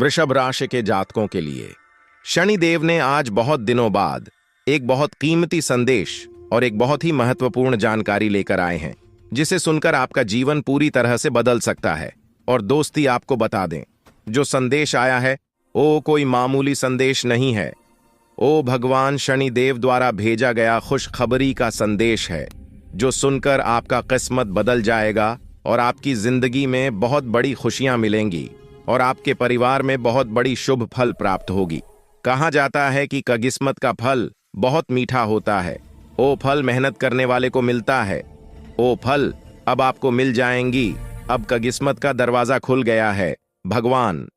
वृषभ राशि के जातकों के लिए शनिदेव ने आज बहुत दिनों बाद एक बहुत कीमती संदेश और एक बहुत ही महत्वपूर्ण जानकारी लेकर आए हैं, जिसे सुनकर आपका जीवन पूरी तरह से बदल सकता है। और दोस्ती आपको बता दें, जो संदेश आया है वो कोई मामूली संदेश नहीं है। ओ भगवान शनिदेव द्वारा भेजा गया खुशखबरी का संदेश है, जो सुनकर आपका किस्मत बदल जाएगा और आपकी जिंदगी में बहुत बड़ी खुशियां मिलेंगी और आपके परिवार में बहुत बड़ी शुभ फल प्राप्त होगी। कहा जाता है कि किस्मत का फल बहुत मीठा होता है। वो फल मेहनत करने वाले को मिलता है। वो फल अब आपको मिल जाएंगी। अब किस्मत का दरवाजा खुल गया है। भगवान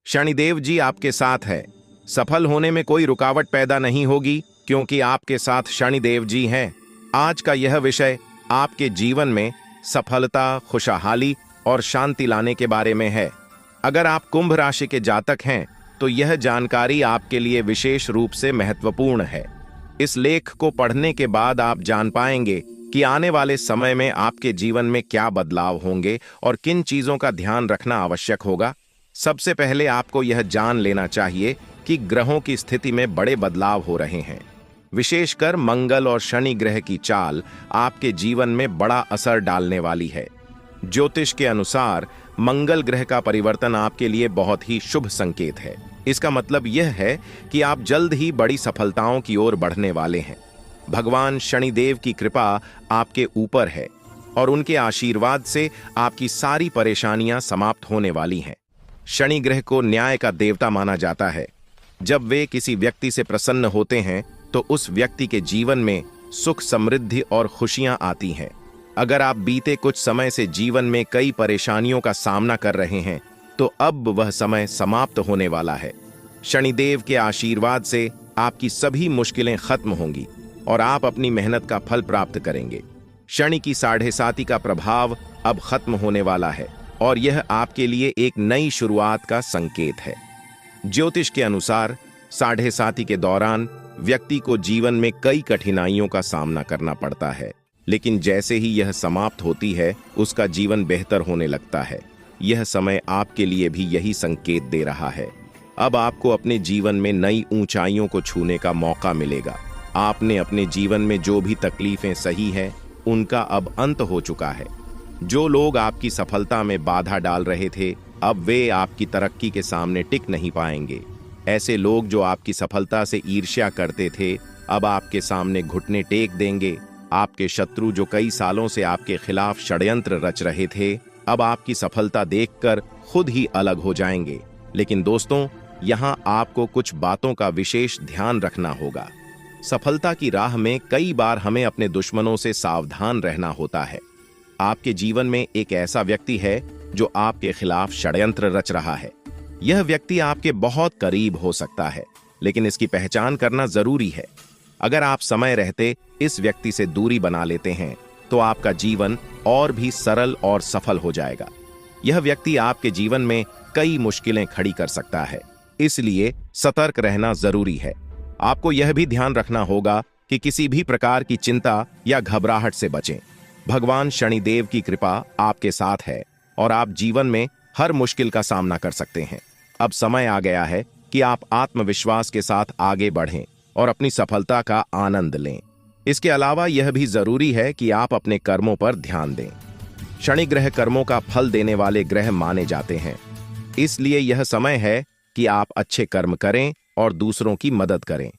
शनिदेव जी आपके साथ है। सफल होने में कोई रुकावट पैदा नहीं होगी, क्योंकि आपके साथ शनिदेव जी हैं। आज का यह विषय आपके जीवन में सफलता, खुशहाली और शांति लाने के बारे में है। अगर आप कुंभ राशि के जातक हैं तो यह जानकारी आपके लिए विशेष रूप से महत्वपूर्ण है। इस लेख को पढ़ने के बाद आप जान पाएंगे कि आने वाले समय में आपके जीवन में क्या बदलाव होंगे और किन चीजों का ध्यान रखना आवश्यक होगा। सबसे पहले आपको यह जान लेना चाहिए कि ग्रहों की स्थिति में बड़े बदलाव हो रहे हैं। विशेषकर मंगल और शनि ग्रह की चाल आपके जीवन में बड़ा असर डालने वाली है। ज्योतिष के अनुसार मंगल ग्रह का परिवर्तन आपके लिए बहुत ही शुभ संकेत है। इसका मतलब यह है कि आप जल्द ही बड़ी सफलताओं की ओर बढ़ने वाले हैं। भगवान शनिदेव की कृपा आपके ऊपर है और उनके आशीर्वाद से आपकी सारी परेशानियां समाप्त होने वाली हैं। शनि ग्रह को न्याय का देवता माना जाता है। जब वे किसी व्यक्ति से प्रसन्न होते हैं तो उस व्यक्ति के जीवन में सुख, समृद्धि और खुशियां आती हैं। अगर आप बीते कुछ समय से जीवन में कई परेशानियों का सामना कर रहे हैं तो अब वह समय समाप्त होने वाला है। शनिदेव के आशीर्वाद से आपकी सभी मुश्किलें खत्म होंगी और आप अपनी मेहनत का फल प्राप्त करेंगे। शनि की 7.5 का प्रभाव अब खत्म होने वाला है और यह आपके लिए एक नई शुरुआत का संकेत है। ज्योतिष के अनुसार 7.5 के दौरान व्यक्ति को जीवन में कई कठिनाइयों का सामना करना पड़ता है, लेकिन जैसे ही यह समाप्त होती है उसका जीवन बेहतर होने लगता है। यह समय आपके लिए भी यही संकेत दे रहा है। अब आपको अपने जीवन में नई ऊंचाइयों को छूने का मौका मिलेगा। आपने अपने जीवन में जो भी तकलीफें सही हैं, उनका अब अंत हो चुका है। जो लोग आपकी सफलता में बाधा डाल रहे थे, अब वे आपकी तरक्की के सामने टिक नहीं पाएंगे। ऐसे लोग जो आपकी सफलता से ईर्ष्या करते थे, अब आपके सामने घुटने टेक देंगे। आपके शत्रु जो कई सालों से आपके खिलाफ षड्यंत्र रच रहे थे, अब आपकी सफलता देखकर खुद ही अलग हो जाएंगे। लेकिन दोस्तों, यहाँ आपको कुछ बातों का विशेष ध्यान रखना होगा। सफलता की राह में कई बार हमें अपने दुश्मनों से सावधान रहना होता है। आपके जीवन में एक ऐसा व्यक्ति है जो आपके खिलाफ षड्यंत्र रच रहा है। यह व्यक्ति आपके बहुत करीब हो सकता है, लेकिन इसकी पहचान करना जरूरी है। अगर आप समय रहते इस व्यक्ति से दूरी बना लेते हैं तो आपका जीवन और भी सरल और सफल हो जाएगा। यह व्यक्ति आपके जीवन में कई मुश्किलें खड़ी कर सकता है, इसलिए सतर्क रहना जरूरी है। आपको यह भी ध्यान रखना होगा कि किसी भी प्रकार की चिंता या घबराहट से बचें। भगवान शनिदेव की कृपा आपके साथ है और आप जीवन में हर मुश्किल का सामना कर सकते हैं। अब समय आ गया है कि आप आत्मविश्वास के साथ आगे बढ़ें और अपनी सफलता का आनंद लें। इसके अलावा यह भी जरूरी है कि आप अपने कर्मों पर ध्यान दें। शनि ग्रह कर्मों का फल देने वाले ग्रह माने जाते हैं, इसलिए यह समय है कि आप अच्छे कर्म करें और दूसरों की मदद करें।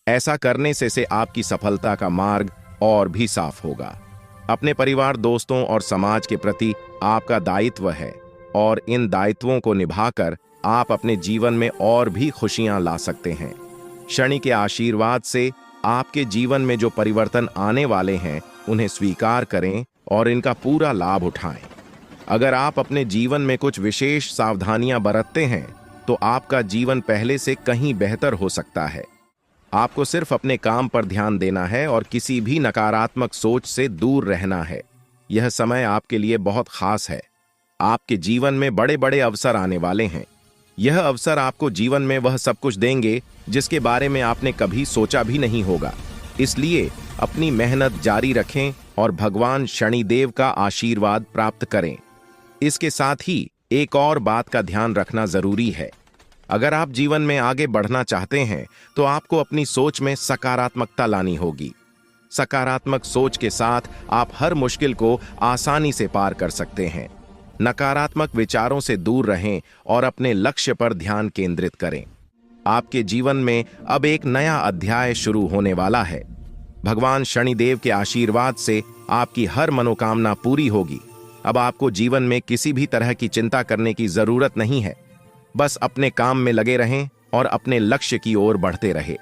ऐसा करने से आपकी सफलता का मार्ग और भी साफ होगा। अपने परिवार, दोस्तों और समाज के प्रति आपका दायित्व है और इन दायित्वों को निभाकर आप अपने जीवन में और भी खुशियां ला सकते हैं। शनि के आशीर्वाद से आपके जीवन में जो परिवर्तन आने वाले हैं, उन्हें स्वीकार करें और इनका पूरा लाभ उठाएं। अगर आप अपने जीवन में कुछ विशेष सावधानियां बरतते हैं तो आपका जीवन पहले से कहीं बेहतर हो सकता है। आपको सिर्फ अपने काम पर ध्यान देना है और किसी भी नकारात्मक सोच से दूर रहना है। यह समय आपके लिए बहुत खास है। आपके जीवन में बड़े बड़े अवसर आने वाले हैं। यह अवसर आपको जीवन में वह सब कुछ देंगे जिसके बारे में आपने कभी सोचा भी नहीं होगा। इसलिए अपनी मेहनत जारी रखें और भगवान शनिदेव का आशीर्वाद प्राप्त करें। इसके साथ ही एक और बात का ध्यान रखना जरूरी है। अगर आप जीवन में आगे बढ़ना चाहते हैं तो आपको अपनी सोच में सकारात्मकता लानी होगी। सकारात्मक सोच के साथ आप हर मुश्किल को आसानी से पार कर सकते हैं। नकारात्मक विचारों से दूर रहें और अपने लक्ष्य पर ध्यान केंद्रित करें। आपके जीवन में अब एक नया अध्याय शुरू होने वाला है। भगवान शनिदेव के आशीर्वाद से आपकी हर मनोकामना पूरी होगी। अब आपको जीवन में किसी भी तरह की चिंता करने की जरूरत नहीं है। बस अपने काम में लगे रहें और अपने लक्ष्य की ओर बढ़ते रहें।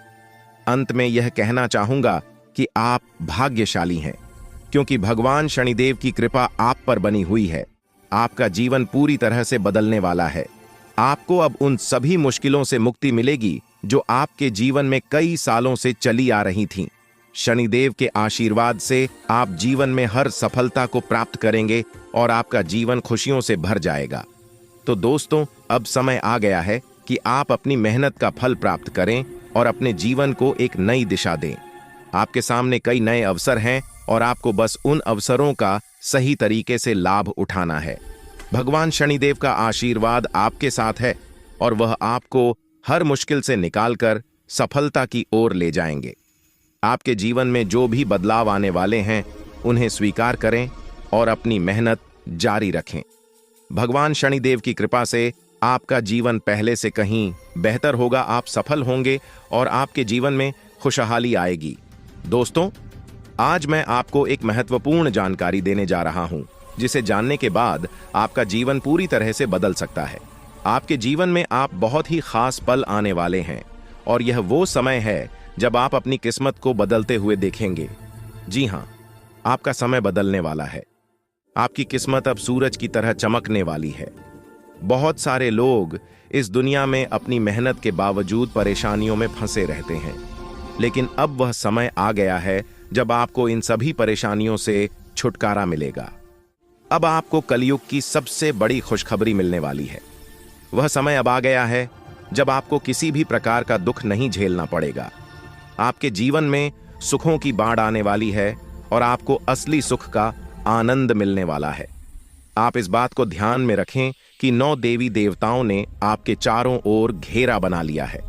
अंत में यह कहना चाहूंगा कि आप भाग्यशाली हैं, क्योंकि भगवान शनिदेव की कृपा आप पर बनी हुई है। आपका जीवन पूरी तरह से बदलने वाला है। आपको अब उन सभी मुश्किलों से मुक्ति मिलेगी जो आपके जीवन में कई सालों से चली आ रही थीं। शनिदेव के आशीर्वाद से आप जीवन में हर सफलता को प्राप्त करेंगे और आपका जीवन खुशियों से भर जाएगा। तो दोस्तों, अब समय आ गया है कि आप अपनी मेहनत का फल प्राप्त करें और अपने जीवन को एक नई दिशा दें। आपके सामने कई नए अवसर हैं और आपको बस उन अवसरों का सही तरीके से लाभ उठाना है। भगवान शनिदेव का आशीर्वाद आपके साथ है और वह आपको हर मुश्किल से निकालकर सफलता की ओर ले जाएंगे। आपके जीवन में जो भी बदलाव आने वाले हैं उन्हें स्वीकार करें और अपनी मेहनत जारी रखें। भगवान शनिदेव की कृपा से आपका जीवन पहले से कहीं बेहतर होगा। आप सफल होंगे और आपके जीवन में खुशहाली आएगी। दोस्तों, आज मैं आपको एक महत्वपूर्ण जानकारी देने जा रहा हूं, जिसे जानने के बाद आपका जीवन पूरी तरह से बदल सकता है। आपके जीवन में आप बहुत ही खास पल आने वाले हैं और यह वो समय है जब आप अपनी किस्मत को बदलते हुए देखेंगे। जी हां, आपका समय बदलने वाला है। आपकी किस्मत अब सूरज की तरह चमकने वाली है। बहुत सारे लोग इस दुनिया में अपनी मेहनत के बावजूद परेशानियों में फंसे रहते हैं, लेकिन अब वह समय आ गया है जब आपको इन सभी परेशानियों से छुटकारा मिलेगा। अब आपको कलयुग की सबसे बड़ी खुशखबरी मिलने वाली है। वह समय अब आ गया है जब आपको किसी भी प्रकार का दुख नहीं झेलना पड़ेगा। आपके जीवन में सुखों की बाढ़ आने वाली है और आपको असली सुख का आनंद मिलने वाला है। आप इस बात को ध्यान में रखें कि 9 देवी देवताओं ने आपके चारों ओर घेरा बना लिया है।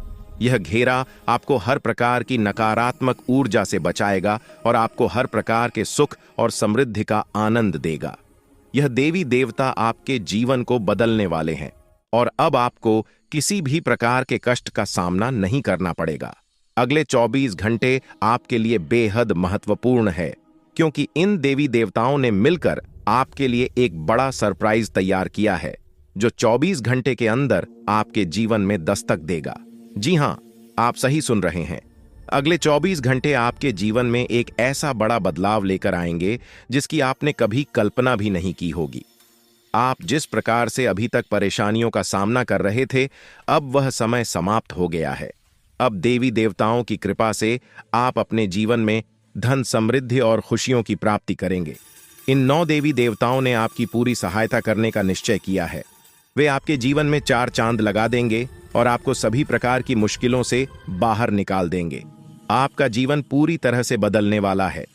यह घेरा आपको हर प्रकार की नकारात्मक ऊर्जा से बचाएगा और आपको हर प्रकार के सुख और समृद्धि का आनंद देगा। यह देवी देवता आपके जीवन को बदलने वाले हैं और अब आपको किसी भी प्रकार के कष्ट का सामना नहीं करना पड़ेगा। अगले 24 घंटे आपके लिए बेहद महत्वपूर्ण है, क्योंकि इन देवी देवताओं ने मिलकर आपके लिए एक बड़ा सरप्राइज तैयार किया है, जो 24 घंटे के अंदर आपके जीवन में दस्तक देगा। जी हां, आप सही सुन रहे हैं। अगले 24 घंटे आपके जीवन में एक ऐसा बड़ा बदलाव लेकर आएंगे जिसकी आपने कभी कल्पना भी नहीं की होगी। आप जिस प्रकार से अभी तक परेशानियों का सामना कर रहे थे, अब वह समय समाप्त हो गया है। अब देवी देवताओं की कृपा से आप अपने जीवन में धन, समृद्धि और खुशियों की प्राप्ति करेंगे। इन 9 देवी देवताओं ने आपकी पूरी सहायता करने का निश्चय किया है। वे आपके जीवन में 4 चांद लगा देंगे और आपको सभी प्रकार की मुश्किलों से बाहर निकाल देंगे। आपका जीवन पूरी तरह से बदलने वाला है।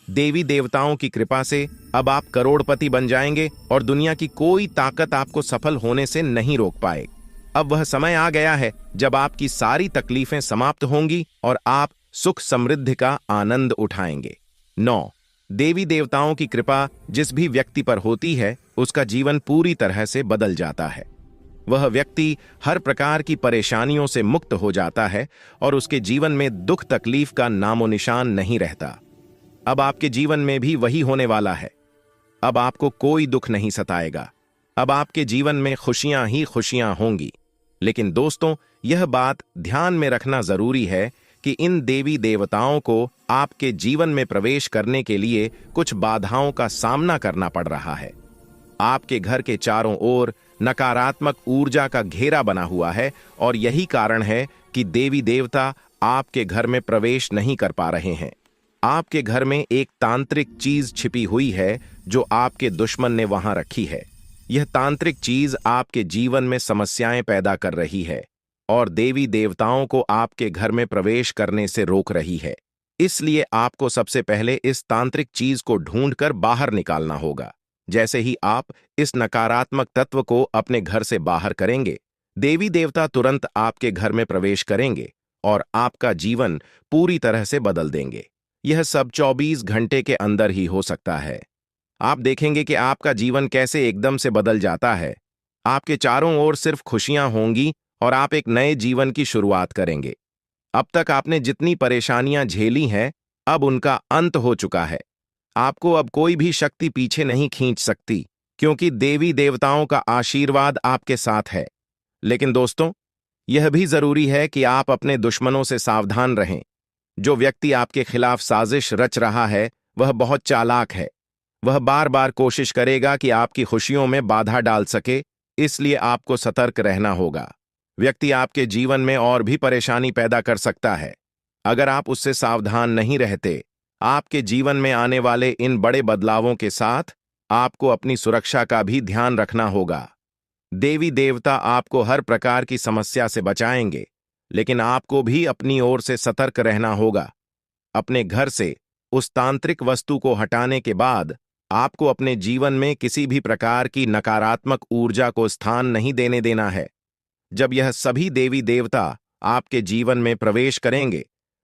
देवी देवताओं की कृपा से अब आप करोड़पति बन जाएंगे और दुनिया की कोई ताकत आपको सफल होने से नहीं रोक पाए। अब वह समय आ गया है जब आपकी सारी तकलीफें समाप्त होंगी और आप सुख समृद्धि का आनंद उठाएंगे। 9 देवी देवताओं की कृपा जिस भी व्यक्ति पर होती है, उसका जीवन पूरी तरह से बदल जाता है। वह व्यक्ति हर प्रकार की परेशानियों से मुक्त हो जाता है और उसके जीवन में दुख तकलीफ का नामो निशान नहीं रहता। अब आपके जीवन में भी वही होने वाला है। अब आपको कोई दुख नहीं सताएगा। अब आपके जीवन में खुशियां ही खुशियां होंगी। लेकिन दोस्तों, यह बात ध्यान में रखना जरूरी है कि इन देवी देवताओं को आपके जीवन में प्रवेश करने के लिए कुछ बाधाओं का सामना करना पड़ रहा है। आपके घर के चारों ओर नकारात्मक ऊर्जा का घेरा बना हुआ है और यही कारण है कि देवी देवता आपके घर में प्रवेश नहीं कर पा रहे हैं। आपके घर में एक तांत्रिक चीज छिपी हुई है जो आपके दुश्मन ने वहां रखी है। यह तांत्रिक चीज आपके जीवन में समस्याएं पैदा कर रही है और देवी देवताओं को आपके घर में प्रवेश करने से रोक रही है। इसलिए आपको सबसे पहले इस तांत्रिक चीज को ढूंढकर बाहर निकालना होगा। जैसे ही आप इस नकारात्मक तत्व को अपने घर से बाहर करेंगे, देवी देवता तुरंत आपके घर में प्रवेश करेंगे और आपका जीवन पूरी तरह से बदल देंगे। यह सब 24 घंटे के अंदर ही हो सकता है। आप देखेंगे कि आपका जीवन कैसे एकदम से बदल जाता है। आपके चारों ओर सिर्फ खुशियां होंगी और आप एक नए जीवन की शुरुआत करेंगे। अब तक आपने जितनी परेशानियां झेली हैं, अब उनका अंत हो चुका है। आपको अब कोई भी शक्ति पीछे नहीं खींच सकती, क्योंकि देवी देवताओं का आशीर्वाद आपके साथ है। लेकिन दोस्तों, यह भी जरूरी है कि आप अपने दुश्मनों से सावधान रहें। जो व्यक्ति आपके खिलाफ साजिश रच रहा है, वह बहुत चालाक है। वह बार बार कोशिश करेगा कि आपकी खुशियों में बाधा डाल सके, इसलिए आपको सतर्क रहना होगा। व्यक्ति आपके जीवन में और भी परेशानी पैदा कर सकता है। अगर आप उससे सावधान नहीं रहते, आपके जीवन में आने वाले इन बड़े बदलावों के साथ आपको अपनी सुरक्षा का भी ध्यान रखना होगा। देवी देवता आपको हर प्रकार की समस्या से बचाएंगे, लेकिन आपको भी अपनी ओर से सतर्क रहना होगा। अपने घर से उस तांत्रिक वस्तु को हटाने के बाद आपको अपने जीवन में किसी भी प्रकार की नकारात्मक ऊर्जा को स्थान नहीं देने देना है। जब यह सभी देवी देवता आपके जीवन में प्रवेश करेंगे,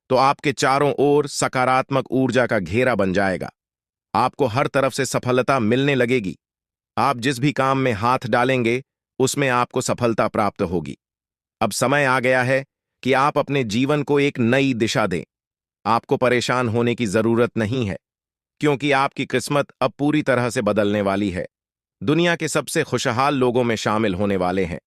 तो आपके चारों ओर सकारात्मक ऊर्जा का घेरा बन जाएगा। आपको हर तरफ से सफलता मिलने लगेगी। आप जिस भी काम में हाथ डालेंगे, उसमें आपको सफलता प्राप्त होगी। अब समय आ गया है कि आप अपने जीवन को एक नई दिशा दें। आपको परेशान होने की जरूरत नहीं है, क्योंकि आपकी किस्मत अब पूरी तरह से बदलने वाली है। दुनिया के सबसे खुशहाल लोगों में शामिल होने वाले हैं।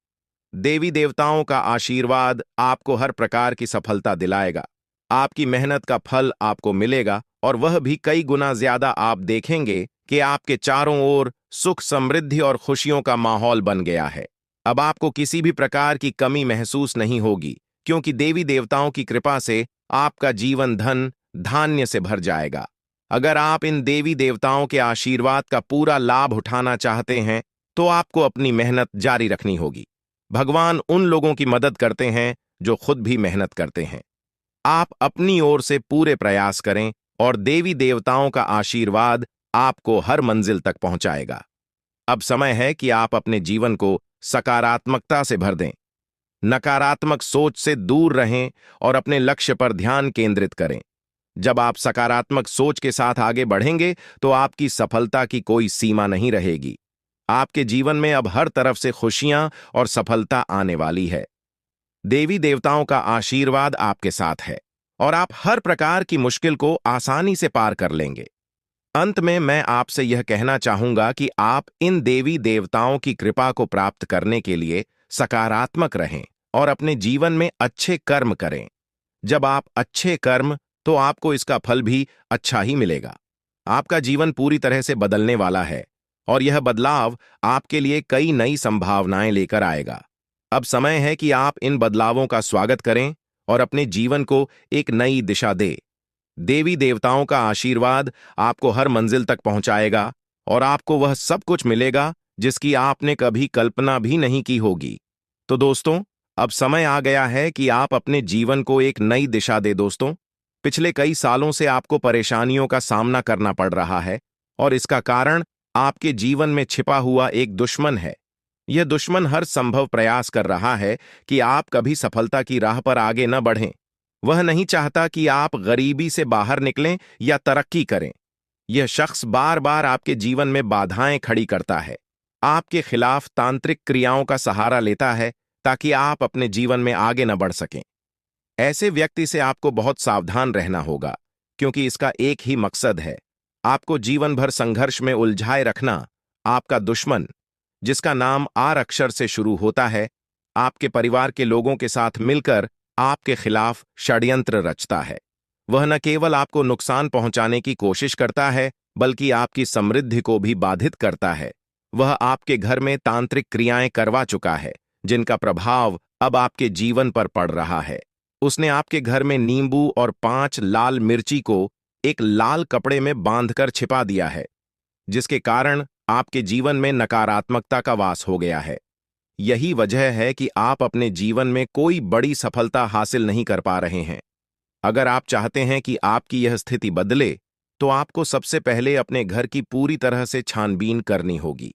देवी देवताओं का आशीर्वाद आपको हर प्रकार की सफलता दिलाएगा। आपकी मेहनत का फल आपको मिलेगा, और वह भी कई गुना ज्यादा। आप देखेंगे कि आपके चारों ओर सुख, समृद्धि और खुशियों का माहौल बन गया है। अब आपको किसी भी प्रकार की कमी महसूस नहीं होगी, क्योंकि देवी देवताओं की कृपा से आपका जीवन धन धान्य से भर जाएगा। अगर आप इन देवी देवताओं के आशीर्वाद का पूरा लाभ उठाना चाहते हैं, तो आपको अपनी मेहनत जारी रखनी होगी। भगवान उन लोगों की मदद करते हैं जो खुद भी मेहनत करते हैं। आप अपनी ओर से पूरे प्रयास करें, और देवी देवताओं का आशीर्वाद आपको हर मंजिल तक पहुंचाएगा। अब समय है कि आप अपने जीवन को सकारात्मकता से भर दें। नकारात्मक सोच से दूर रहें और अपने लक्ष्य पर ध्यान केंद्रित करें। जब आप सकारात्मक सोच के साथ आगे बढ़ेंगे, तो आपकी सफलता की कोई सीमा नहीं रहेगी। आपके जीवन में अब हर तरफ से खुशियां और सफलता आने वाली है। देवी देवताओं का आशीर्वाद आपके साथ है, और आप हर प्रकार की मुश्किल को आसानी से पार कर लेंगे। अंत में मैं आपसे यह कहना चाहूंगा कि आप इन देवी देवताओं की कृपा को प्राप्त करने के लिए सकारात्मक रहें और अपने जीवन में अच्छे कर्म करें। जब आप अच्छे कर्म, तो आपको इसका फल भी अच्छा ही मिलेगा। आपका जीवन पूरी तरह से बदलने वाला है, और यह बदलाव आपके लिए कई नई संभावनाएं लेकर आएगा। अब समय है कि आप इन बदलावों का स्वागत करें और अपने जीवन को एक नई दिशा दें। देवी देवताओं का आशीर्वाद आपको हर मंजिल तक पहुंचाएगा, और आपको वह सब कुछ मिलेगा जिसकी आपने कभी कल्पना भी नहीं की होगी। तो दोस्तों, अब समय आ गया है कि आप अपने जीवन को एक नई दिशा दें। दोस्तों, पिछले कई सालों से आपको परेशानियों का सामना करना पड़ रहा है, और इसका कारण आपके जीवन में छिपा हुआ एक दुश्मन है। यह दुश्मन हर संभव प्रयास कर रहा है कि आप कभी सफलता की राह पर आगे न बढ़ें। वह नहीं चाहता कि आप गरीबी से बाहर निकलें या तरक्की करें। यह शख्स बार बार आपके जीवन में बाधाएं खड़ी करता है, आपके खिलाफ तांत्रिक क्रियाओं का सहारा लेता है, ताकि आप अपने जीवन में आगे न बढ़ सकें। ऐसे व्यक्ति से आपको बहुत सावधान रहना होगा, क्योंकि इसका एक ही मकसद है, आपको जीवन भर संघर्ष में उलझाए रखना। आपका दुश्मन, जिसका नाम आर अक्षर से शुरू होता है, आपके परिवार के लोगों के साथ मिलकर आपके खिलाफ षड्यंत्र रचता है। वह न केवल आपको नुकसान पहुंचाने की कोशिश करता है, बल्कि आपकी समृद्धि को भी बाधित करता है। वह आपके घर में तांत्रिक क्रियाएं करवा चुका है, जिनका प्रभाव अब आपके जीवन पर पड़ रहा है। उसने आपके घर में नींबू और 5 लाल मिर्ची को एक लाल कपड़े में बांधकर छिपा दिया है, जिसके कारण आपके जीवन में नकारात्मकता का वास हो गया है। यही वजह है कि आप अपने जीवन में कोई बड़ी सफलता हासिल नहीं कर पा रहे हैं। अगर आप चाहते हैं कि आपकी यह स्थिति बदले, तो आपको सबसे पहले अपने घर की पूरी तरह से छानबीन करनी होगी।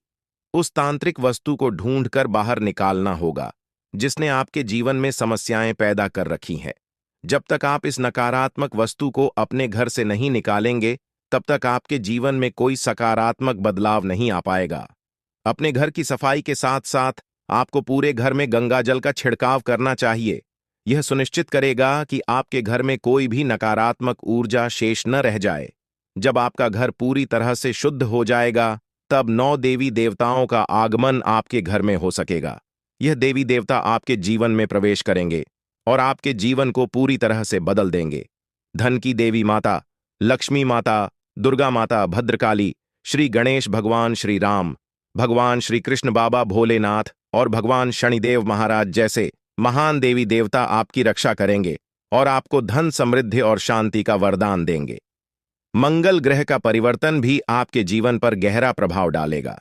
उस तांत्रिक वस्तु को ढूंढकर बाहर निकालना होगा, जिसने आपके जीवन में समस्याएं पैदा कर रखी हैं। जब तक आप इस नकारात्मक वस्तु को अपने घर से नहीं निकालेंगे, तब तक आपके जीवन में कोई सकारात्मक बदलाव नहीं आ पाएगा। अपने घर की सफाई के साथ साथ आपको पूरे घर में गंगाजल का छिड़काव करना चाहिए। यह सुनिश्चित करेगा कि आपके घर में कोई भी नकारात्मक ऊर्जा शेष न रह जाए। जब आपका घर पूरी तरह से शुद्ध हो जाएगा, तब 9 देवी देवताओं का आगमन आपके घर में हो सकेगा। यह देवी देवता आपके जीवन में प्रवेश करेंगे और आपके जीवन को पूरी तरह से बदल देंगे। धन की देवी माता, लक्ष्मी माता, दुर्गा माता, भद्रकाली, श्री गणेश भगवान, श्री राम, भगवान श्री कृष्ण, बाबा भोलेनाथ और भगवान शनिदेव महाराज जैसे महान देवी देवता आपकी रक्षा करेंगे और आपको धन, समृद्धि और शांति का वरदान देंगे। मंगल ग्रह का परिवर्तन भी आपके जीवन पर गहरा प्रभाव डालेगा।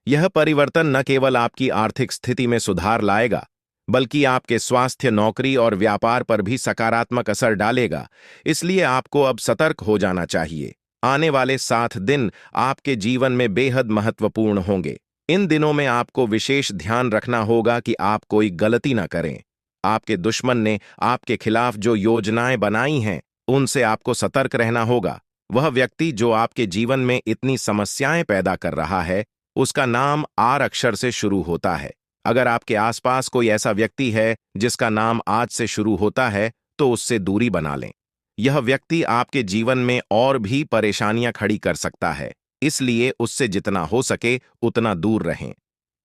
यह परिवर्तन न केवल आपकी आर्थिक स्थिति में सुधार लाएगा, बल्कि आपके स्वास्थ्य, नौकरी और व्यापार पर भी सकारात्मक असर डालेगा। इसलिए आपको अब सतर्क हो जाना चाहिए। आने वाले 7 दिन आपके जीवन में बेहद महत्वपूर्ण होंगे। इन दिनों में आपको विशेष ध्यान रखना होगा कि आप कोई गलती न करें। आपके दुश्मन ने आपके खिलाफ जो योजनाएं बनाई हैं, उनसे आपको सतर्क रहना होगा। वह व्यक्ति जो आपके जीवन में इतनी समस्याएं पैदा कर रहा है, उसका नाम आर अक्षर से शुरू होता है। अगर आपके आसपास कोई ऐसा व्यक्ति है जिसका नाम आज से शुरू होता है, तो उससे दूरी बना लें। यह व्यक्ति आपके जीवन में और भी परेशानियां खड़ी कर सकता है, इसलिए उससे जितना हो सके उतना दूर रहें।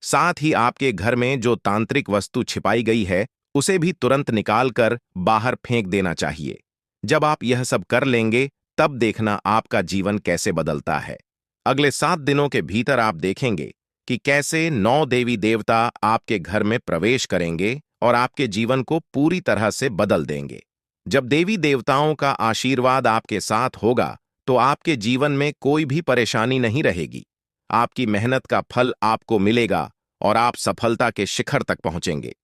साथ ही आपके घर में जो तांत्रिक वस्तु छिपाई गई है, उसे भी तुरंत निकालकर बाहर फेंक देना चाहिए। जब आप यह सब कर लेंगे, तब देखना आपका जीवन कैसे बदलता है। अगले 7 दिनों के भीतर आप देखेंगे कि कैसे 9 देवी देवता आपके घर में प्रवेश करेंगे और आपके जीवन को पूरी तरह से बदल देंगे। जब देवी देवताओं का आशीर्वाद आपके साथ होगा, तो आपके जीवन में कोई भी परेशानी नहीं रहेगी। आपकी मेहनत का फल आपको मिलेगा और आप सफलता के शिखर तक पहुंचेंगे।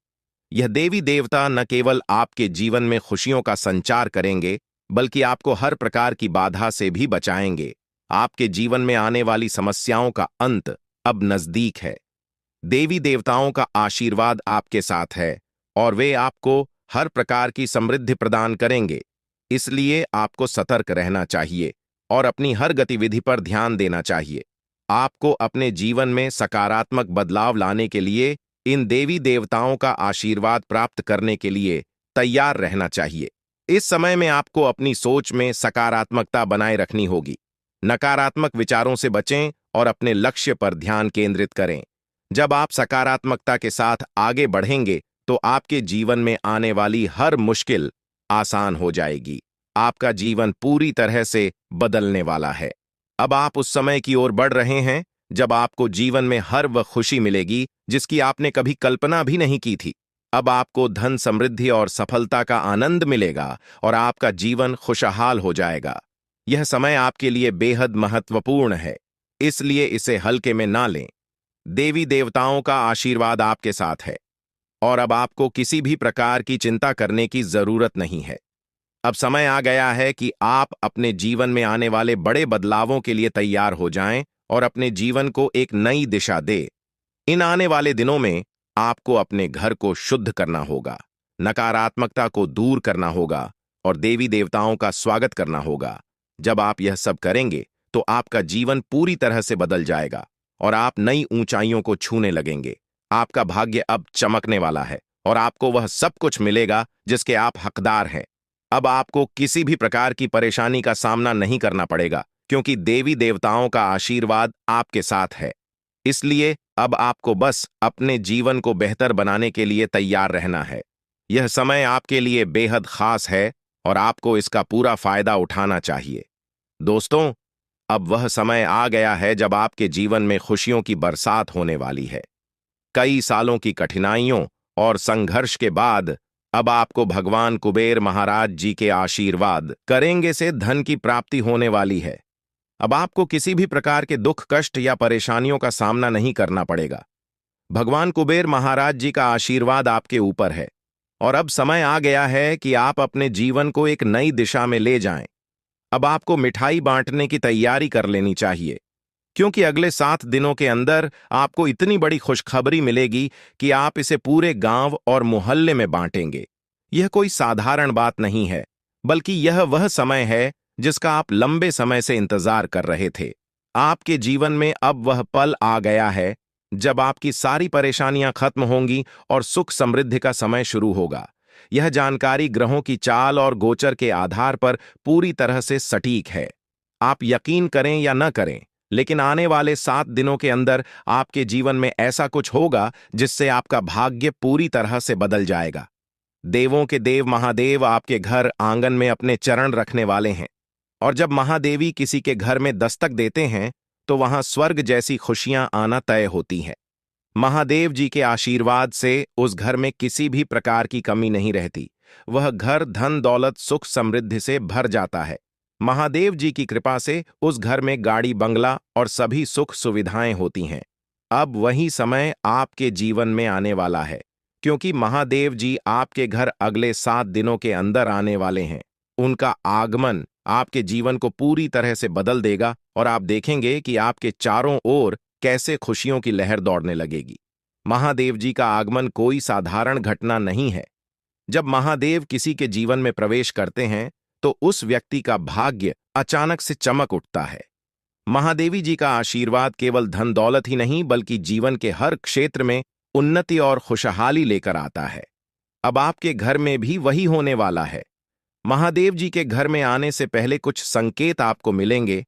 यह देवी देवता न केवल आपके जीवन में खुशियों का संचार करेंगे, बल्कि आपको हर प्रकार की बाधा से भी बचाएंगे। आपके जीवन में आने वाली समस्याओं का अंत अब नजदीक है। देवी देवताओं का आशीर्वाद आपके साथ है और वे आपको हर प्रकार की समृद्धि प्रदान करेंगे। इसलिए आपको सतर्क रहना चाहिए और अपनी हर गतिविधि पर ध्यान देना चाहिए। आपको अपने जीवन में सकारात्मक बदलाव लाने के लिए इन देवी देवताओं का आशीर्वाद प्राप्त करने के लिए तैयार रहना चाहिए। इस समय में आपको अपनी सोच में सकारात्मकता बनाए रखनी होगी। नकारात्मक विचारों से बचें और अपने लक्ष्य पर ध्यान केंद्रित करें। जब आप सकारात्मकता के साथ आगे बढ़ेंगे, तो आपके जीवन में आने वाली हर मुश्किल आसान हो जाएगी। आपका जीवन पूरी तरह से बदलने वाला है। अब आप उस समय की ओर बढ़ रहे हैं जब आपको जीवन में हर वह खुशी मिलेगी जिसकी आपने कभी कल्पना भी नहीं की थी। अब आपको धन, समृद्धि और सफलता का आनंद मिलेगा और आपका जीवन खुशहाल हो जाएगा। यह समय आपके लिए बेहद महत्वपूर्ण है, इसलिए इसे हल्के में ना लें। देवी देवताओं का आशीर्वाद आपके साथ है और अब आपको किसी भी प्रकार की चिंता करने की जरूरत नहीं है। अब समय आ गया है कि आप अपने जीवन में आने वाले बड़े बदलावों के लिए तैयार हो जाएं और अपने जीवन को एक नई दिशा दें। इन आने वाले दिनों में आपको अपने घर को शुद्ध करना होगा, नकारात्मकता को दूर करना होगा और देवी देवताओं का स्वागत करना होगा। जब आप यह सब करेंगे, तो आपका जीवन पूरी तरह से बदल जाएगा और आप नई ऊंचाइयों को छूने लगेंगे। आपका भाग्य अब चमकने वाला है और आपको वह सब कुछ मिलेगा जिसके आप हकदार हैं। अब आपको किसी भी प्रकार की परेशानी का सामना नहीं करना पड़ेगा, क्योंकि देवी देवताओं का आशीर्वाद आपके साथ है। इसलिए अब आपको बस अपने जीवन को बेहतर बनाने के लिए तैयार रहना है। यह समय आपके लिए बेहद खास है और आपको इसका पूरा फायदा उठाना चाहिए। दोस्तों, अब वह समय आ गया है जब आपके जीवन में खुशियों की बरसात होने वाली है। कई सालों की कठिनाइयों और संघर्ष के बाद अब आपको भगवान कुबेर महाराज जी के आशीर्वाद करेंगे से धन की प्राप्ति होने वाली है। अब आपको किसी भी प्रकार के दुख, कष्ट या परेशानियों का सामना नहीं करना पड़ेगा। भगवान कुबेर महाराज जी का आशीर्वाद आपके ऊपर है और अब समय आ गया है कि आप अपने जीवन को एक नई दिशा में ले जाएं। अब आपको मिठाई बांटने की तैयारी कर लेनी चाहिए। क्योंकि अगले 7 दिनों के अंदर आपको इतनी बड़ी खुशखबरी मिलेगी कि आप इसे पूरे गांव और मोहल्ले में बांटेंगे। यह कोई साधारण बात नहीं है, बल्कि यह वह समय है जिसका आप लंबे समय से इंतजार कर रहे थे। आपके जीवन में अब वह पल आ गया है जब आपकी सारी परेशानियां खत्म होंगी और सुख समृद्धि का समय शुरू होगा। यह जानकारी ग्रहों की चाल और गोचर के आधार पर पूरी तरह से सटीक है। आप यकीन करें या न करें, लेकिन आने वाले 7 दिनों के अंदर आपके जीवन में ऐसा कुछ होगा जिससे आपका भाग्य पूरी तरह से बदल जाएगा। देवों के देव महादेव आपके घर आंगन में अपने चरण रखने वाले हैं, और जब महादेवी किसी के घर में दस्तक देते हैं तो वहां स्वर्ग जैसी खुशियां आना तय होती हैं। महादेव जी के आशीर्वाद से उस घर में किसी भी प्रकार की कमी नहीं रहती। वह घर धन दौलत सुख समृद्धि से भर जाता है। महादेव जी की कृपा से उस घर में गाड़ी बंगला और सभी सुख सुविधाएं होती हैं। अब वही समय आपके जीवन में आने वाला है, क्योंकि महादेव जी आपके घर अगले 7 दिनों के अंदर आने वाले हैं। उनका आगमन आपके जीवन को पूरी तरह से बदल देगा और आप देखेंगे कि आपके चारों ओर कैसे खुशियों की लहर दौड़ने लगेगी। महादेव जी का आगमन कोई साधारण घटना नहीं है। जब महादेव किसी के जीवन में प्रवेश करते हैं तो उस व्यक्ति का भाग्य अचानक से चमक उठता है। महादेवी जी का आशीर्वाद केवल धन दौलत ही नहीं, बल्कि जीवन के हर क्षेत्र में उन्नति और खुशहाली लेकर आता है। अब आपके घर में भी वही होने वाला है। महादेव जी के घर में आने से पहले कुछ संकेत आपको मिलेंगे,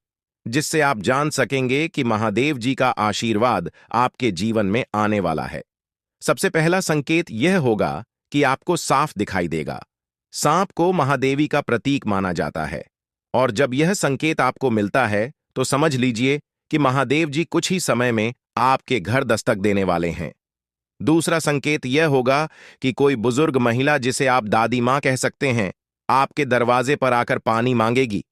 जिससे आप जान सकेंगे कि महादेव जी का आशीर्वाद आपके जीवन में आने वाला है। सबसे पहला संकेत यह होगा कि आपको साफ दिखाई देगा। सांप को महादेवी का प्रतीक माना जाता है, और जब यह संकेत आपको मिलता है तो समझ लीजिए कि महादेव जी कुछ ही समय में आपके घर दस्तक देने वाले हैं। दूसरा संकेत यह होगा कि कोई बुजुर्ग महिला, जिसे आप दादी मां कह सकते हैं, आपके दरवाजे पर आकर पानी मांगेगी।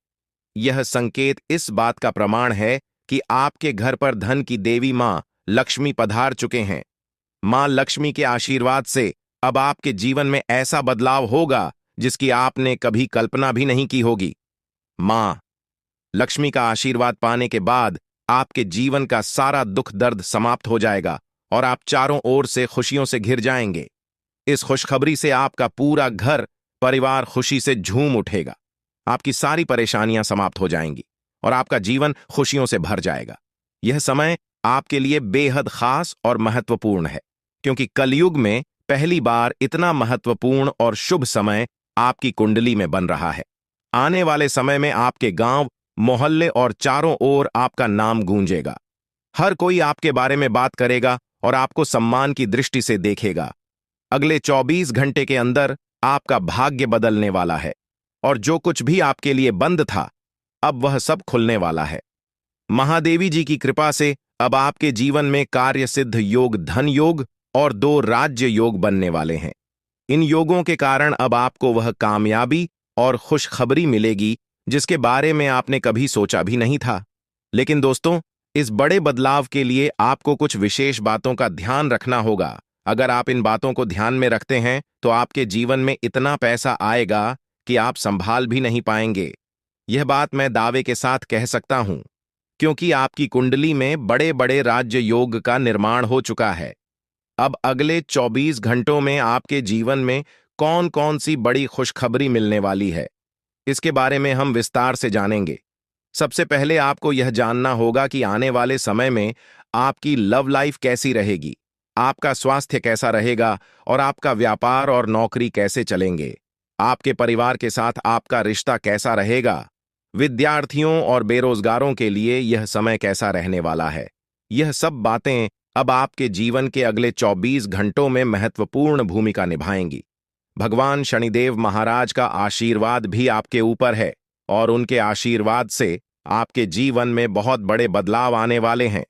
यह संकेत इस बात का प्रमाण है कि आपके घर पर धन की देवी मां लक्ष्मी पधार चुके हैं। मां लक्ष्मी के आशीर्वाद से अब आपके जीवन में ऐसा बदलाव होगा जिसकी आपने कभी कल्पना भी नहीं की होगी। मां लक्ष्मी का आशीर्वाद पाने के बाद आपके जीवन का सारा दुख दर्द समाप्त हो जाएगा और आप चारों ओर से खुशियों से घिर जाएंगे। इस खुशखबरी से आपका पूरा घर परिवार खुशी से झूम उठेगा। आपकी सारी परेशानियां समाप्त हो जाएंगी और आपका जीवन खुशियों से भर जाएगा। यह समय आपके लिए बेहद खास और महत्वपूर्ण है, क्योंकि कलयुग में पहली बार इतना महत्वपूर्ण और शुभ समय आपकी कुंडली में बन रहा है। आने वाले समय में आपके गांव, मोहल्ले और चारों ओर आपका नाम गूंजेगा। हर कोई आपके बारे में बात करेगा और आपको सम्मान की दृष्टि से देखेगा। अगले 24 घंटे के अंदर आपका भाग्य बदलने वाला है, और जो कुछ भी आपके लिए बंद था, अब वह सब खुलने वाला है। महादेवी जी की कृपा से अब आपके जीवन में कार्य सिद्ध योग, धन योग और 2 राज्य योग बनने वाले हैं। इन योगों के कारण अब आपको वह कामयाबी और खुशखबरी मिलेगी जिसके बारे में आपने कभी सोचा भी नहीं था। लेकिन दोस्तों, इस बड़े बदलाव के लिए आपको कुछ विशेष बातों का ध्यान रखना होगा। अगर आप इन बातों को ध्यान में रखते हैं तो आपके जीवन में इतना पैसा आएगा कि आप संभाल भी नहीं पाएंगे। यह बात मैं दावे के साथ कह सकता हूं, क्योंकि आपकी कुंडली में बड़े बड़े राज्य योग का निर्माण हो चुका है। अब अगले 24 घंटों में आपके जीवन में कौन कौन सी बड़ी खुशखबरी मिलने वाली है, इसके बारे में हम विस्तार से जानेंगे। सबसे पहले आपको यह जानना होगा कि आने वाले समय में आपकी लव लाइफ कैसी रहेगी, आपका स्वास्थ्य कैसा रहेगा और आपका व्यापार और नौकरी कैसे चलेंगे। आपके परिवार के साथ आपका रिश्ता कैसा रहेगा। विद्यार्थियों और बेरोजगारों के लिए यह समय कैसा रहने वाला है। यह सब बातें अब आपके जीवन के अगले 24 घंटों में महत्वपूर्ण भूमिका निभाएंगी। भगवान शनिदेव महाराज का आशीर्वाद भी आपके ऊपर है, और उनके आशीर्वाद से आपके जीवन में बहुत बड़े बदलाव आने वाले हैं।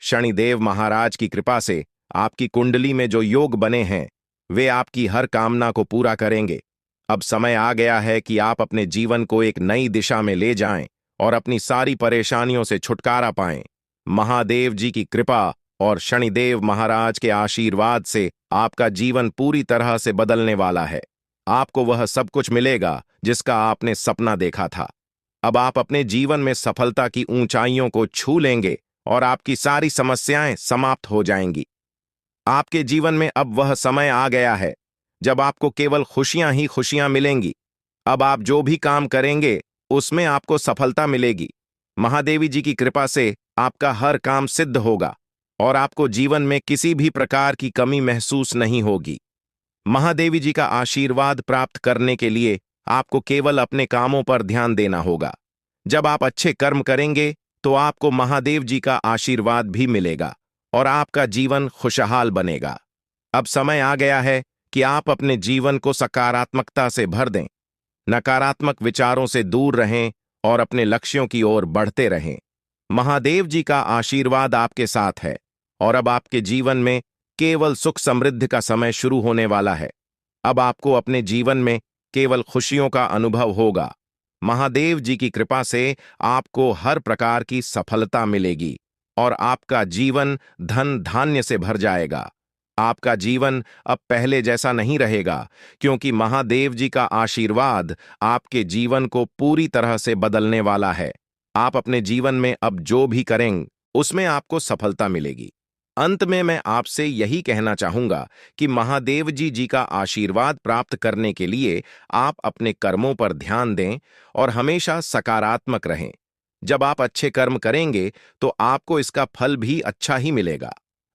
शनिदेव महाराज की कृपा से आपकी कुंडली में जो योग बने हैं, वे आपकी हर कामना को पूरा करेंगे। अब समय आ गया है कि आप अपने जीवन को एक नई दिशा में ले जाएं और अपनी सारी परेशानियों से छुटकारा पाएं। महादेव जी की कृपा और शनिदेव महाराज के आशीर्वाद से आपका जीवन पूरी तरह से बदलने वाला है। आपको वह सब कुछ मिलेगा जिसका आपने सपना देखा था। अब आप अपने जीवन में सफलता की ऊंचाइयों को छू लेंगे और आपकी सारी समस्याएं समाप्त हो जाएंगी। आपके जीवन में अब वह समय आ गया है जब आपको केवल खुशियां ही खुशियां मिलेंगी। अब आप जो भी काम करेंगे उसमें आपको सफलता मिलेगी। महादेवी जी की कृपा से आपका हर काम सिद्ध होगा और आपको जीवन में किसी भी प्रकार की कमी महसूस नहीं होगी। महादेवी जी का आशीर्वाद प्राप्त करने के लिए आपको केवल अपने कामों पर ध्यान देना होगा। जब आप अच्छे कर्म करेंगे तो आपको महादेव जी का आशीर्वाद भी मिलेगा और आपका जीवन खुशहाल बनेगा। अब समय आ गया है कि आप अपने जीवन को सकारात्मकता से भर दें, नकारात्मक विचारों से दूर रहें और अपने लक्ष्यों की ओर बढ़ते रहें। महादेव जी का आशीर्वाद आपके साथ है और अब आपके जीवन में केवल सुख समृद्धि का समय शुरू होने वाला है। अब आपको अपने जीवन में केवल खुशियों का अनुभव होगा। महादेव जी की कृपा से आपको हर प्रकार की सफलता मिलेगी और आपका जीवन धन धान्य से भर जाएगा। आपका जीवन अब पहले जैसा नहीं रहेगा, क्योंकि महादेव जी का आशीर्वाद आपके जीवन को पूरी तरह से बदलने वाला है। आप अपने जीवन में अब जो भी करेंगे उसमें आपको सफलता मिलेगी। अंत में मैं आपसे यही कहना चाहूंगा कि महादेव जी का आशीर्वाद प्राप्त करने के लिए आप अपने कर्मों पर ध्यान दें और हमेशा सकारात्मक रहें। जब आप अच्छे कर्म करेंगे तो आपको इसका फल भी अच्छा ही मिलेगा।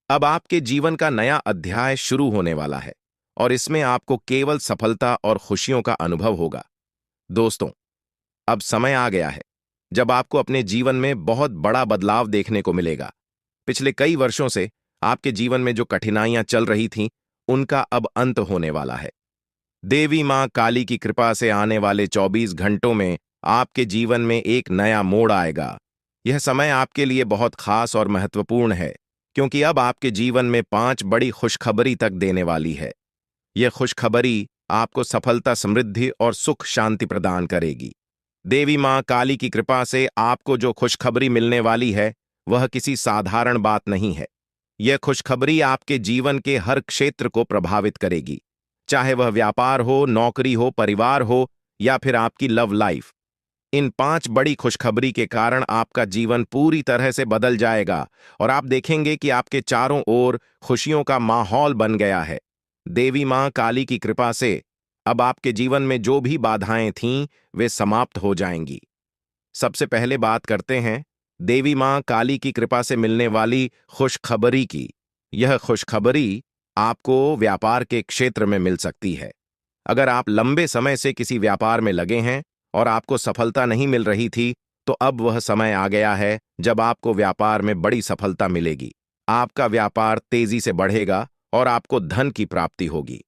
अब आपके जीवन का नया अध्याय शुरू होने वाला है और इसमें आपको केवल सफलता और खुशियों का अनुभव होगा। दोस्तों, अब समय आ गया है जब आपको अपने जीवन में बहुत बड़ा बदलाव देखने को मिलेगा। पिछले कई वर्षों से आपके जीवन में जो कठिनाइयां चल रही थीं, उनका अब अंत होने वाला है। देवी मां काली की कृपा से आने वाले 24 घंटों में आपके जीवन में एक नया मोड़ आएगा। यह समय आपके लिए बहुत खास और महत्वपूर्ण है, क्योंकि अब आपके जीवन में 5 बड़ी खुशखबरी तक देने वाली है। यह खुशखबरी आपको सफलता, समृद्धि और सुख शांति प्रदान करेगी। देवी मां काली की कृपा से आपको जो खुशखबरी मिलने वाली है वह किसी साधारण बात नहीं है। यह खुशखबरी आपके जीवन के हर क्षेत्र को प्रभावित करेगी, चाहे वह व्यापार हो, नौकरी हो, परिवार हो या फिर आपकी लव लाइफ। इन 5 बड़ी खुशखबरी के कारण आपका जीवन पूरी तरह से बदल जाएगा और आप देखेंगे कि आपके चारों ओर खुशियों का माहौल बन गया है। देवी मां काली की कृपा से अब आपके जीवन में जो भी बाधाएं थीं वे समाप्त हो जाएंगी। सबसे पहले बात करते हैं देवी मां काली की कृपा से मिलने वाली खुशखबरी की। यह खुशखबरी आपको व्यापार के क्षेत्र में मिल सकती है। अगर आप लंबे समय से किसी व्यापार में लगे हैं और आपको सफलता नहीं मिल रही थी, तो अब वह समय आ गया है जब आपको व्यापार में बड़ी सफलता मिलेगी। आपका व्यापार तेजी से बढ़ेगा और आपको धन की प्राप्ति होगी।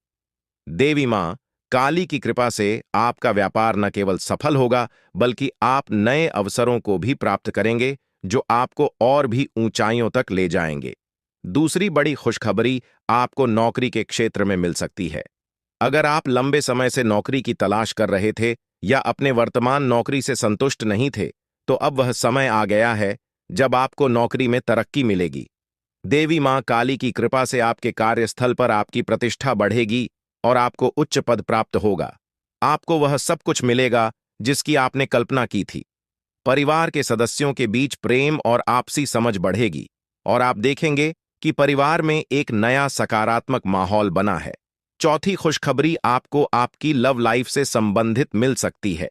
देवी मां काली की कृपा से आपका व्यापार न केवल सफल होगा, बल्कि आप नए अवसरों को भी प्राप्त करेंगे जो आपको और भी ऊंचाइयों तक ले जाएंगे। दूसरी बड़ी खुशखबरी आपको नौकरी के क्षेत्र में मिल सकती है। अगर आप लंबे समय से नौकरी की तलाश कर रहे थे या अपने वर्तमान नौकरी से संतुष्ट नहीं थे, तो अब वह समय आ गया है जब आपको नौकरी में तरक्की मिलेगी। देवी मां काली की कृपा से आपके कार्यस्थल पर आपकी प्रतिष्ठा बढ़ेगी और आपको उच्च पद प्राप्त होगा। आपको वह सब कुछ मिलेगा जिसकी आपने कल्पना की थी। परिवार के सदस्यों के बीच प्रेम और आपसी समझ बढ़ेगी और आप देखेंगे कि परिवार में एक नया सकारात्मक माहौल बना है। चौथी खुशखबरी आपको आपकी लव लाइफ से संबंधित मिल सकती है।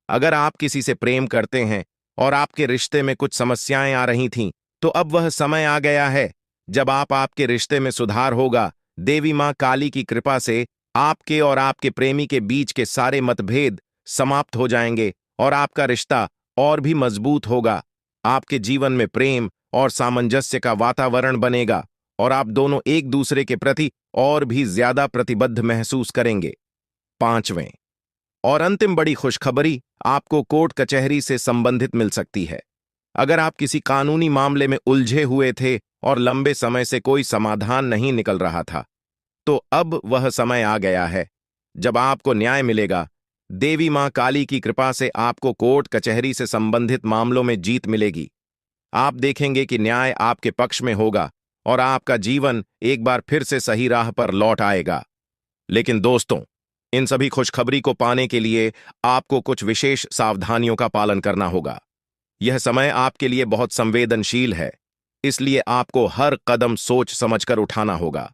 अगर आप किसी से प्रेम करते हैं और आपके रिश्ते में कुछ समस्याएं आ रही थीं, तो अब वह समय आ गया है जब आपके रिश्ते में सुधार होगा। देवी मां काली की कृपा से आपके और आपके प्रेमी के बीच के सारे मतभेद समाप्त हो जाएंगे और आपका रिश्ता और भी मजबूत होगा। आपके जीवन में प्रेम और सामंजस्य का वातावरण बनेगा और आप दोनों एक दूसरे के प्रति और भी ज्यादा प्रतिबद्ध महसूस करेंगे। 5वें और अंतिम बड़ी खुशखबरी आपको कोर्ट कचहरी से संबंधित मिल सकती है। अगर आप किसी कानूनी मामले में उलझे हुए थे और लंबे समय से कोई समाधान नहीं निकल रहा था, तो अब वह समय आ गया है जब आपको न्याय मिलेगा। देवी मां काली की कृपा से आपको कोर्ट कचहरी से संबंधित मामलों में जीत मिलेगी। आप देखेंगे कि न्याय आपके पक्ष में होगा और आपका जीवन एक बार फिर से सही राह पर लौट आएगा। लेकिन दोस्तों, इन सभी खुशखबरी को पाने के लिए आपको कुछ विशेष सावधानियों का पालन करना होगा। यह समय आपके लिए बहुत संवेदनशील है। इसलिए आपको हर कदम सोच समझकर उठाना होगा।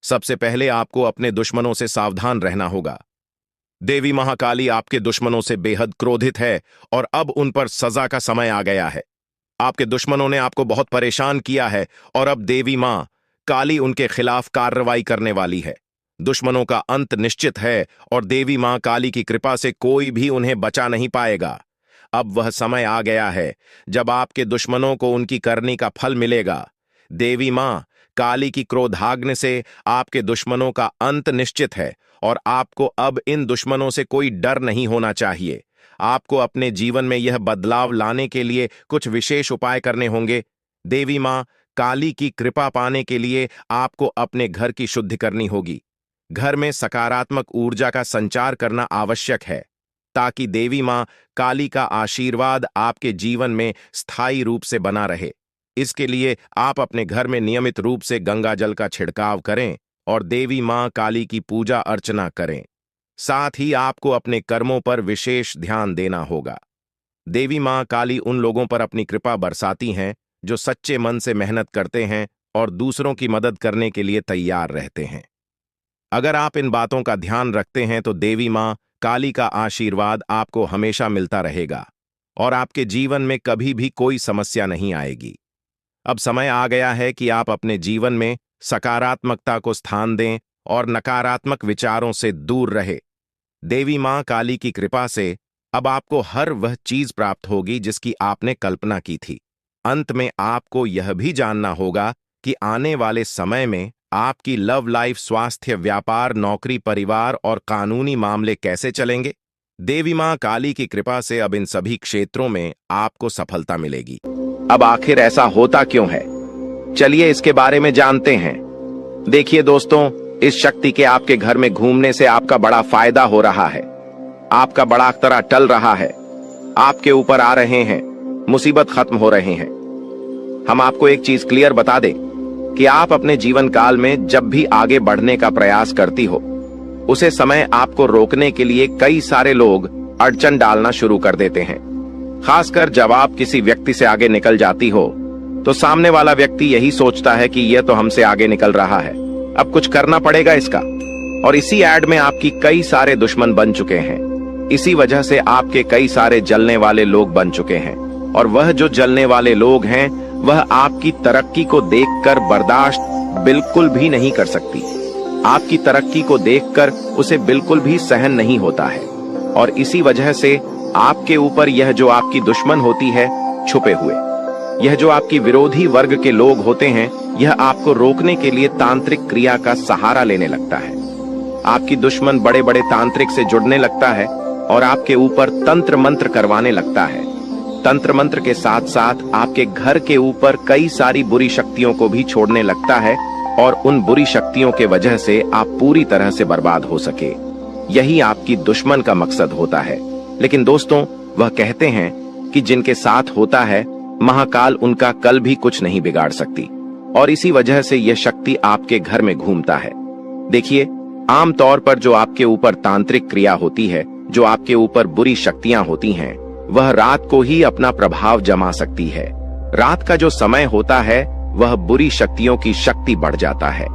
सबसे पहले आपको अपने दुश्मनों से सावधान रहना होगा। देवी महाकाली आपके दुश्मनों से बेहद क्रोधित है और अब उन पर सजा का समय आ गया है। आपके दुश्मनों ने आपको बहुत परेशान किया है और अब देवी मां काली उनके खिलाफ कार्रवाई करने वाली है। दुश्मनों का अंत निश्चित है और देवी मां काली की कृपा से कोई भी उन्हें बचा नहीं पाएगा। अब वह समय आ गया है जब आपके दुश्मनों को उनकी करनी का फल मिलेगा। देवी मां काली की क्रोधाग्नि से आपके दुश्मनों का अंत निश्चित है और आपको अब इन दुश्मनों से कोई डर नहीं होना चाहिए। आपको अपने जीवन में यह बदलाव लाने के लिए कुछ विशेष उपाय करने होंगे। देवी मां काली की कृपा पाने के लिए आपको अपने घर की शुद्धि करनी होगी। घर में सकारात्मक ऊर्जा का संचार करना आवश्यक है ताकि देवी मां काली का आशीर्वाद आपके जीवन में स्थायी रूप से बना रहे। इसके लिए आप अपने घर में नियमित रूप से गंगा जल का छिड़काव करें और देवी मां काली की पूजा अर्चना करें। साथ ही आपको अपने कर्मों पर विशेष ध्यान देना होगा। देवी मां काली उन लोगों पर अपनी कृपा बरसाती हैं जो सच्चे मन से मेहनत करते हैं और दूसरों की मदद करने के लिए तैयार रहते हैं। अगर आप इन बातों का ध्यान रखते हैं तो देवी मां काली का आशीर्वाद आपको हमेशा मिलता रहेगा और आपके जीवन में कभी भी कोई समस्या नहीं आएगी। अब समय आ गया है कि आप अपने जीवन में सकारात्मकता को स्थान दें और नकारात्मक विचारों से दूर रहे। देवी मां काली की कृपा से अब आपको हर वह चीज प्राप्त होगी जिसकी आपने कल्पना की थी। अंत में आपको यह भी जानना होगा कि आने वाले समय में आपकी लव लाइफ, स्वास्थ्य, व्यापार, नौकरी, परिवार और कानूनी मामले कैसे चलेंगे। देवी मां काली की कृपा से अब इन सभी क्षेत्रों में आपको सफलता मिलेगी। अब आखिर ऐसा होता क्यों है, चलिए इसके बारे में जानते हैं। देखिए दोस्तों, इस शक्ति के आपके घर में घूमने से आपका बड़ा फायदा हो रहा है। आपका बड़ा अख्तरा टल रहा है, आपके ऊपर आ रहे हैं, मुसीबत खत्म हो रहे हैं। हम आपको एक चीज क्लियर बता दें कि आप अपने जीवन काल में जब भी आगे बढ़ने का प्रयास करती हो, उसे समय आपको रोकने के लिए कई सारे लोग अड़चन डालना शुरू कर देते हैं। खासकर जब आप किसी व्यक्ति से आगे निकल जाती हो तो सामने वाला व्यक्ति यही सोचता है कि यह तो हमसे आगे निकल रहा है, अब कुछ करना पड़ेगा इसका। और इसी एड में आपकी कई सारे दुश्मन बन चुके हैं। इसी वजह से आपके कई सारे जलने वाले लोग बन चुके हैं और वह जो जलने वाले लोग हैं वह आपकी तरक्की को देखकर बर्दाश्त बिल्कुल भी नहीं कर सकती। आपकी तरक्की को देखकर उसे बिल्कुल भी सहन नहीं होता है और इसी वजह से आपके ऊपर यह जो आपकी दुश्मन होती है छुपे हुए, यह जो आपकी विरोधी वर्ग के लोग होते हैं, यह आपको रोकने के लिए तांत्रिक क्रिया का सहारा लेने लगता है। आपकी दुश्मन बड़े बड़े तांत्रिक से जुड़ने लगता है और आपके ऊपर तंत्र मंत्र करवाने लगता है। तंत्र मंत्र के साथ साथ आपके घर के ऊपर कई सारी बुरी शक्तियों को भी छोड़ने लगता है और उन बुरी शक्तियों के वजह से आप पूरी तरह से बर्बाद हो सके। यही आपकी दुश्मन का मकसद होता है। लेकिन दोस्तों, वह कहते हैं कि जिनके साथ होता है महाकाल उनका कल भी कुछ नहीं बिगाड़ सकती और इसी वजह से यह शक्ति आपके घर में घूमता है। देखिए, आमतौर पर जो आपके ऊपर तांत्रिक क्रिया होती है, जो आपके ऊपर बुरी शक्तियां होती हैं, वह रात को ही अपना प्रभाव जमा सकती है। रात का जो समय होता है वह बुरी शक्तियों की शक्ति बढ़ जाता है।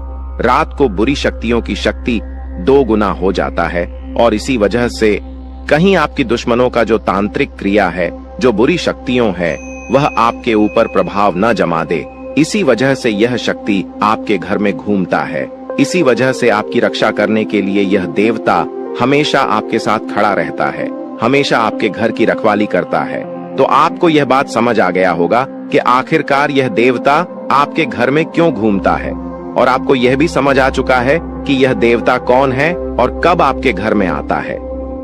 रात को बुरी शक्तियों की शक्ति 2 गुना हो जाता है और इसी वजह से कहीं आपकी दुश्मनों का जो तांत्रिक क्रिया है, जो बुरी शक्तियों है, वह आपके ऊपर प्रभाव न जमा दे। इसी वजह से यह शक्ति आपके घर में घूमता है। इसी वजह से आपकी रक्षा करने के लिए यह देवता हमेशा आपके साथ खड़ा रहता है, हमेशा आपके घर की रखवाली करता है। तो आपको यह बात समझ आ गया होगा कि आखिरकार यह देवता आपके घर में क्यों घूमता है और आपको यह भी समझ आ चुका है कि यह देवता कौन है और कब आपके घर में आता है।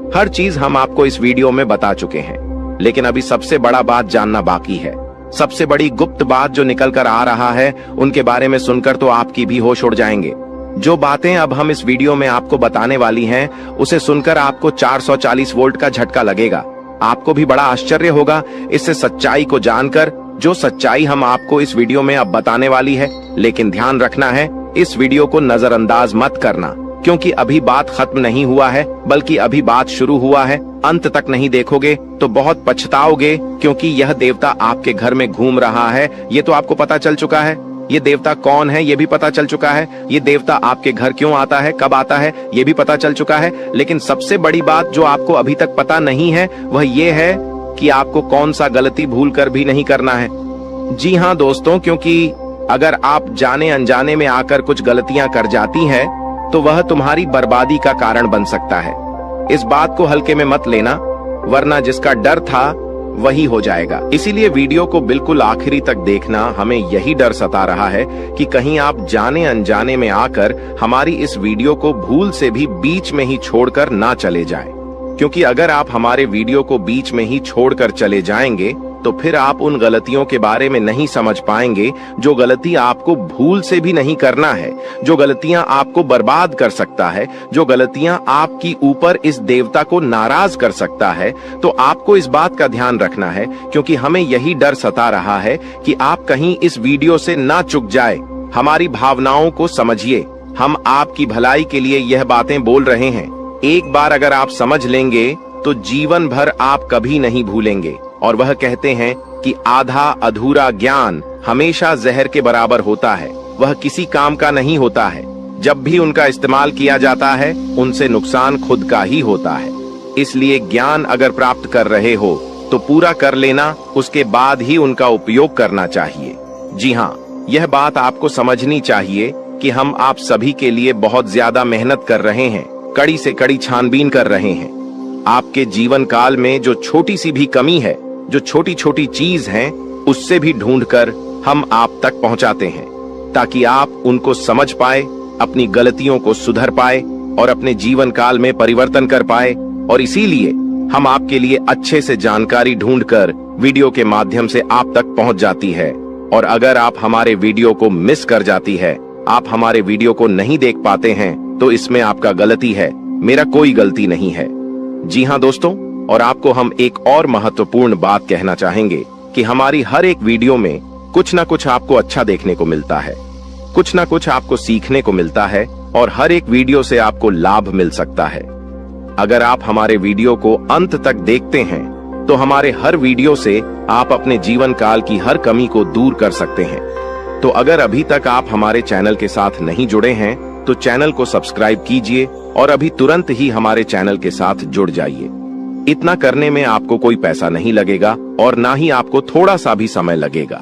हर चीज हम आपको इस वीडियो में बता चुके हैं, लेकिन अभी सबसे बड़ा बात जानना बाकी है। सबसे बड़ी गुप्त बात जो निकल कर आ रहा है, उनके बारे में सुनकर तो आपकी भी होश उड़ जाएंगे। जो बातें अब हम इस वीडियो में आपको बताने वाली हैं, उसे सुनकर आपको 440 वोल्ट का झटका लगेगा। आपको भी बड़ा आश्चर्य होगा इससे सच्चाई को जानकर, जो सच्चाई हम आपको इस वीडियो में अब बताने वाली है। लेकिन ध्यान रखना है, इस वीडियो को नजरअंदाज मत करना। क्योंकि अभी बात खत्म नहीं हुआ है, बल्कि अभी बात शुरू हुआ है। अंत तक नहीं देखोगे तो बहुत पछताओगे, क्योंकि यह देवता आपके घर में घूम रहा है, ये तो आपको पता चल चुका है। ये देवता कौन है ये भी पता चल चुका है। ये देवता आपके घर क्यों आता है, कब आता है, ये भी पता चल चुका है। लेकिन सबसे बड़ी बात जो आपको अभी तक पता नहीं है वह ये है कि आपको कौन सा गलती भूल कर भी नहीं करना है। जी हाँ दोस्तों, क्योंकि अगर आप जाने अनजाने में आकर कुछ गलतियां कर जाती हैं तो वह तुम्हारी बर्बादी का कारण बन सकता है। इस बात को हल्के में मत लेना, वरना जिसका डर था वही हो जाएगा। इसीलिए वीडियो को बिल्कुल आखिरी तक देखना। हमें यही डर सता रहा है कि कहीं आप जाने अनजाने में आकर हमारी इस वीडियो को भूल से भी बीच में ही छोड़कर ना चले जाएं। क्योंकि अगर आप हमारे वीडियो को बीच में ही छोड़कर चले जाएंगे तो फिर आप उन गलतियों के बारे में नहीं समझ पाएंगे जो गलती आपको भूल से भी नहीं करना है, जो गलतियां आपको बर्बाद कर सकता है, जो गलतियां आपकी ऊपर इस देवता को नाराज कर सकता है। तो आपको इस बात का ध्यान रखना है, क्योंकि हमें यही डर सता रहा है कि आप कहीं इस वीडियो से ना चूक जाए। हमारी भावनाओं को समझिए, हम आपकी भलाई के लिए यह बातें बोल रहे हैं। एक बार अगर आप समझ लेंगे तो जीवन भर आप कभी नहीं भूलेंगे। और वह कहते हैं कि आधा अधूरा ज्ञान हमेशा जहर के बराबर होता है, वह किसी काम का नहीं होता है। जब भी उनका इस्तेमाल किया जाता है उनसे नुकसान खुद का ही होता है। इसलिए ज्ञान अगर प्राप्त कर रहे हो तो पूरा कर लेना, उसके बाद ही उनका उपयोग करना चाहिए। जी हाँ, यह बात आपको समझनी चाहिए कि हम आप सभी के लिए बहुत ज्यादा मेहनत कर रहे हैं, कड़ी से कड़ी छानबीन कर रहे हैं। आपके जीवन काल में जो छोटी सी भी कमी है, जो छोटी छोटी चीज हैं, उससे भी ढूंढकर हम आप तक पहुंचाते हैं, ताकि आप उनको समझ पाए, अपनी गलतियों को सुधर पाए और अपने जीवन काल में परिवर्तन कर पाए। और इसीलिए हम आपके लिए अच्छे से जानकारी ढूंढकर वीडियो के माध्यम से आप तक पहुंच जाती है। और अगर आप हमारे वीडियो को मिस कर जाती है, आप हमारे वीडियो को नहीं देख पाते हैं, तो इसमें आपका गलती है, मेरा कोई गलती नहीं है। जी हाँ दोस्तों, और आपको हम एक और महत्वपूर्ण बात कहना चाहेंगे कि हमारी हर एक वीडियो में कुछ ना कुछ आपको अच्छा देखने को मिलता है, कुछ ना कुछ आपको सीखने को मिलता है, और हर एक वीडियो से आपको लाभ मिल सकता है। अगर आप हमारे वीडियो को अंत तक देखते हैं तो हमारे हर वीडियो से आप अपने जीवन काल की हर कमी को दूर कर सकते हैं। तो अगर अभी तक आप हमारे चैनल के साथ नहीं जुड़े हैं तो चैनल को सब्सक्राइब कीजिए और अभी तुरंत ही हमारे चैनल के साथ जुड़ जाइए। इतना करने में आपको कोई पैसा नहीं लगेगा और ना ही आपको थोड़ा सा भी समय लगेगा।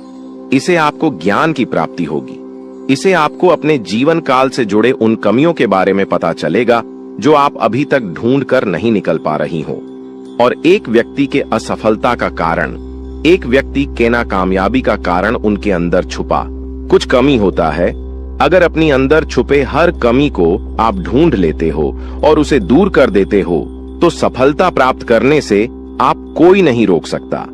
इसे आपको ज्ञान की प्राप्ति होगी, इसे आपको अपने जीवन काल से जुड़े उन कमियों के बारे में पता चलेगा जो आप अभी तक ढूंढ कर नहीं निकल पा रही हो। और एक व्यक्ति के असफलता का कारण, एक व्यक्ति के नाकामयाबी का कारण उनके अंदर छुपा कुछ कमी होता है। अगर अपनी अंदर छुपे हर कमी को आप ढूंढ लेते हो और उसे दूर कर देते हो तो सफलता प्राप्त करने से आप कोई नहीं रोक सकता।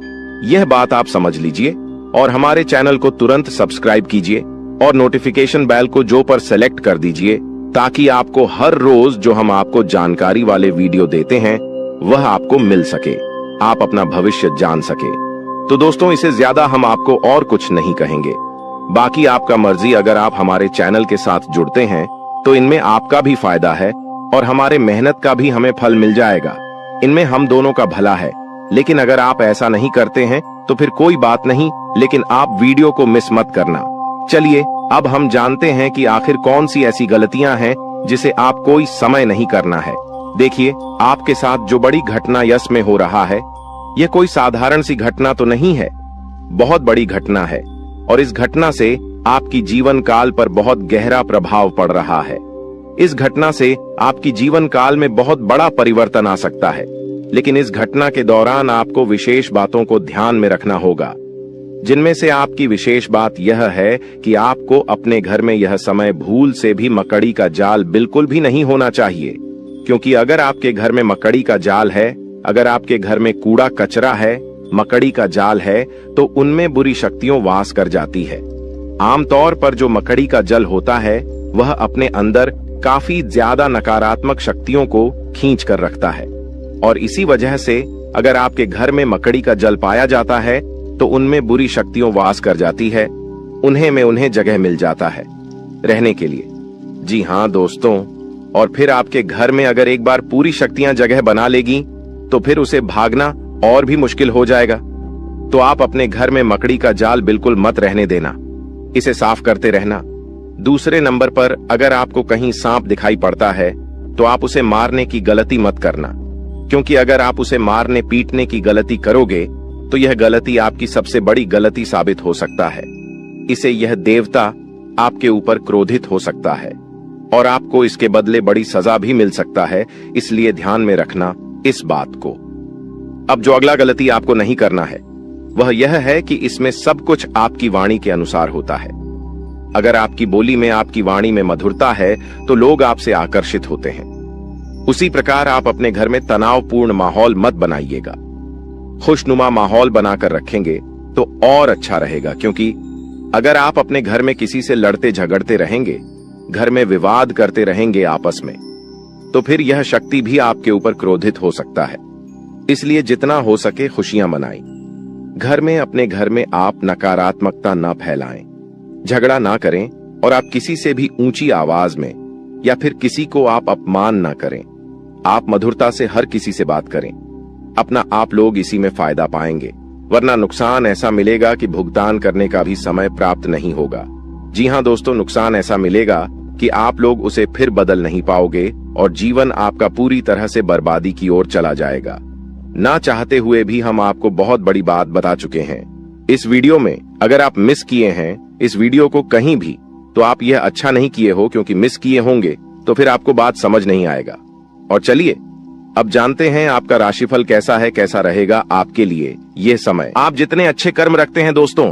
यह बात आप समझ लीजिए और हमारे चैनल को तुरंत सब्सक्राइब कीजिए और नोटिफिकेशन बेल को जो पर सेलेक्ट कर दीजिए, ताकि आपको हर रोज जो हम आपको जानकारी वाले वीडियो देते हैं वह आपको मिल सके, आप अपना भविष्य जान सके। तो दोस्तों, इसे ज्यादा हम आपको और कुछ नहीं कहेंगे, बाकी आपका मर्जी। अगर आप हमारे चैनल के साथ जुड़ते हैं तो इनमें आपका भी फायदा है और हमारे मेहनत का भी हमें फल मिल जाएगा। इनमें हम दोनों का भला है। लेकिन अगर आप ऐसा नहीं करते हैं तो फिर कोई बात नहीं, लेकिन आप वीडियो को मिस मत करना। चलिए अब हम जानते हैं कि आखिर कौन सी ऐसी गलतियां हैं जिसे आप कोई समय नहीं करना है। देखिए, आपके साथ जो बड़ी घटना यश में हो रहा है, यह कोई साधारण सी घटना तो नहीं है, बहुत बड़ी घटना है। और इस घटना से आपकी जीवन काल पर बहुत गहरा प्रभाव पड़ रहा है। इस घटना से आपकी जीवन काल में बहुत बड़ा परिवर्तन आ सकता है। लेकिन इस घटना के दौरान आपको विशेष बातों को ध्यान में रखना होगा, जिनमें से आपकी विशेष बात यह है कि आपको अपने घर में यह समय भूल से भी मकड़ी का जाल बिल्कुल भी नहीं होना चाहिए। क्योंकि अगर आपके घर में मकड़ी का जाल है, अगर आपके घर में कूड़ा कचरा है, मकड़ी का जाल है, तो उनमें बुरी शक्तियों वास कर जाती है। आमतौर पर जो मकड़ी का जल होता है वह अपने अंदर काफी ज्यादा नकारात्मक शक्तियों को खींच कर रखता है। और इसी वजह से अगर आपके घर में मकड़ी का जल पाया जाता है तो उनमें बुरी शक्तियों वास कर जाती है, उन्हें जगह मिल जाता है रहने के लिए। जी हाँ दोस्तों, और फिर आपके घर में अगर एक बार पूरी शक्तियां जगह बना लेगी तो फिर उसे भागना और भी मुश्किल हो जाएगा। तो आप अपने घर में मकड़ी का जाल बिल्कुल मत रहने देना, इसे साफ करते रहना। दूसरे नंबर पर, अगर आपको कहीं सांप दिखाई पड़ता है तो आप उसे मारने की गलती मत करना, क्योंकि अगर आप उसे मारने पीटने की गलती करोगे तो यह गलती आपकी सबसे बड़ी गलती साबित हो सकता है। इसे यह देवता आपके ऊपर क्रोधित हो सकता है और आपको इसके बदले बड़ी सजा भी मिल सकता है, इसलिए ध्यान में रखना इस बात को। अब जो अगला गलती आपको नहीं करना है वह यह है कि इसमें सब कुछ आपकी वाणी के अनुसार होता है। अगर आपकी बोली में, आपकी वाणी में मधुरता है तो लोग आपसे आकर्षित होते हैं। उसी प्रकार आप अपने घर में तनावपूर्ण माहौल मत बनाइएगा। खुशनुमा माहौल बनाकर रखेंगे तो और अच्छा रहेगा, क्योंकि अगर आप अपने घर में किसी से लड़ते झगड़ते रहेंगे, घर में विवाद करते रहेंगे आपस में, तो फिर यह शक्ति भी आपके ऊपर क्रोधित हो सकता है। इसलिए जितना हो सके खुशियां मनाएं। घर में, अपने घर में आप नकारात्मकता न फैलाएं, झगड़ा ना करें और आप किसी से भी ऊंची आवाज में या फिर किसी को आप अपमान ना करें। आप मधुरता से हर किसी से बात करें। अपना आप लोग इसी में फायदा पाएंगे, वरना नुकसान ऐसा मिलेगा कि भुगतान करने का भी समय प्राप्त नहीं होगा। जी हां दोस्तों, नुकसान ऐसा मिलेगा कि आप लोग उसे फिर बदल नहीं पाओगे और जीवन आपका पूरी तरह से बर्बादी की ओर चला जाएगा। ना चाहते हुए भी हम आपको बहुत बड़ी बात बता चुके हैं इस वीडियो में। अगर आप मिस किए हैं इस वीडियो को कहीं भी, तो आप यह अच्छा नहीं किए हो, क्योंकि मिस किए होंगे तो फिर आपको बात समझ नहीं आएगा। और चलिए अब जानते हैं आपका राशिफल कैसा है, कैसा रहेगा आपके लिए यह समय। आप जितने अच्छे कर्म रखते हैं दोस्तों,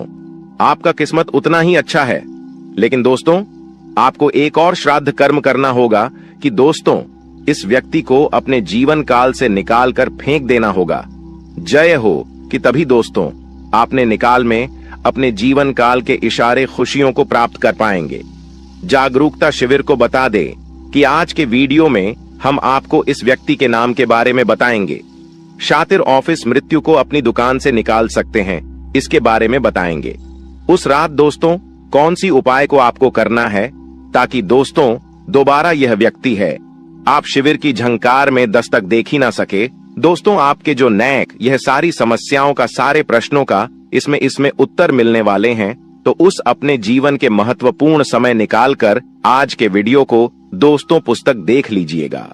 आपका किस्मत उतना ही अच्छा है। लेकिन दोस्तों, आपको एक और श्राद्ध कर्म करना होगा कि दोस्तों, इस व्यक्ति को अपने जीवन काल से निकाल कर फेंक देना होगा। जय हो कि तभी दोस्तों आपने निकाल में अपने जीवन काल के इशारे खुशियों को प्राप्त कर पाएंगे। जागरूकता शिविर को बता दे कि आज के वीडियो में हम आपको इस व्यक्ति के नाम के बारे में बताएंगे। शातिर ऑफिस मृत्यु को अपनी दुकान से निकाल सकते हैं, इसके बारे में बताएंगे। उस रात दोस्तों कौन सी उपाय को आपको करना है ताकि दोस्तों दोबारा यह व्यक्ति है आप शिविर की झंकार में दस्तक देख ही ना सके। दोस्तों आपके जो नैक, यह सारी समस्याओं का, सारे प्रश्नों का इसमें उत्तर मिलने वाले हैं। तो उस अपने जीवन के महत्वपूर्ण समय निकालकर आज के वीडियो को दोस्तों पुस्तक देख लीजिएगा।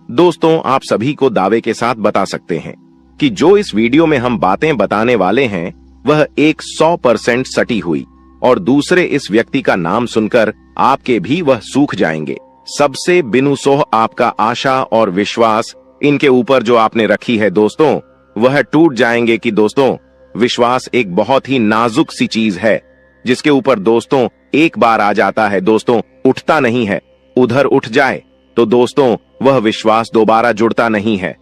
दोस्तों आप सभी को दावे के साथ बता सकते हैं कि जो इस वीडियो में हम बातें बताने वाले हैं वह 100% सटी हुई, और दूसरे इस व्यक्ति का नाम सुनकर आपके भी वह सूख जाएंगे। सबसे बिनुसोह आपका आशा और विश्वास इनके ऊपर जो आपने रखी है दोस्तों, वह टूट जाएंगे। कि दोस्तों विश्वास एक बहुत ही नाजुक सी चीज है, जिसके ऊपर दोस्तों एक बार आ जाता है दोस्तों उठता नहीं है। उधर उठ जाए तो दोस्तों वह विश्वास दोबारा जुड़ता नहीं है।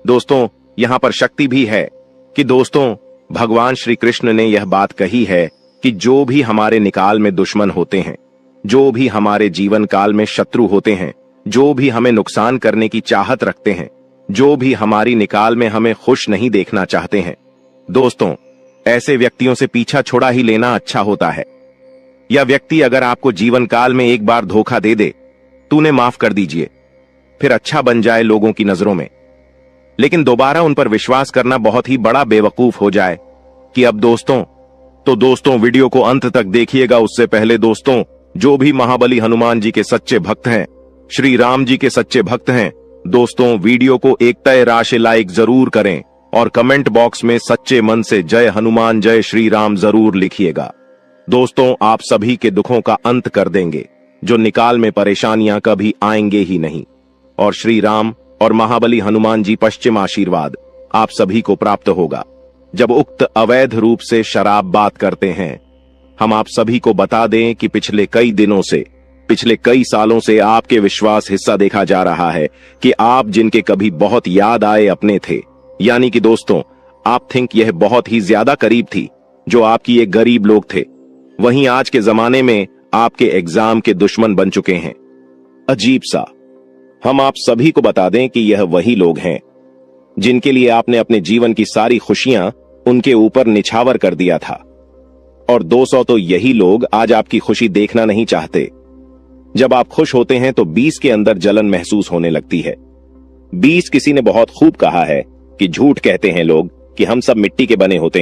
दोस्तों यहाँ पर शक्ति भी है कि दोस्तों भगवान श्री कृष्ण ने यह बात कही है कि जो भी हमारे निकाल में दुश्मन होते हैं, जो भी हमारे जीवन काल में शत्रु होते हैं, जो भी हमें नुकसान करने की चाहत रखते हैं, जो भी हमारी निकाल में हमें खुश नहीं देखना चाहते हैं, दोस्तों ऐसे व्यक्तियों से पीछा छोड़ा ही लेना अच्छा होता है। यह व्यक्ति अगर आपको जीवन काल में एक बार धोखा दे दे तो उन्हें माफ कर दीजिए, फिर अच्छा बन जाए लोगों की नजरों में, लेकिन दोबारा उन पर विश्वास करना बहुत ही बड़ा बेवकूफ हो जाए। कि अब दोस्तों वीडियो को अंत तक देखिएगा। उससे पहले दोस्तों जो भी महाबली हनुमान जी के सच्चे भक्त हैं, श्री राम जी के सच्चे भक्त हैं, दोस्तों वीडियो को एक तय राशि लाइक जरूर करें और कमेंट बॉक्स में सच्चे मन से जय हनुमान जय श्री राम जरूर लिखिएगा। दोस्तों आप सभी के दुखों का अंत कर देंगे, जो निकाल में परेशानियां कभी आएंगे ही नहीं, और श्री राम और महाबली हनुमान जी पश्चिम आशीर्वाद आप सभी को प्राप्त होगा। जब उक्त अवैध रूप से शराब बात करते हैं, हम आप सभी को बता दें कि पिछले कई सालों से आपके विश्वास हिस्सा देखा जा रहा है कि आप जिनके कभी बहुत याद आए अपने थे, यानी कि दोस्तों आप थिंक यह बहुत ही ज्यादा करीब थी, जो आपकी एक गरीब लोग थे, वहीं आज के जमाने में आपके एग्जाम के दुश्मन बन चुके हैं। अजीब सा। हम आप सभी को बता दें कि यह वही लोग हैं जिनके लिए आपने अपने जीवन की सारी खुशियां उनके ऊपर निछावर कर दिया था, और 200 तो यही लोग आज आपकी खुशी देखना नहीं चाहते। जब आप खुश होते हैं तो 20 के अंदर जलन महसूस होने लगती है। 20 किसी ने बहुत खूब कहा है कि झूठ कहते हैं लोग कि हम सब मिट्टी के बने होते हैं।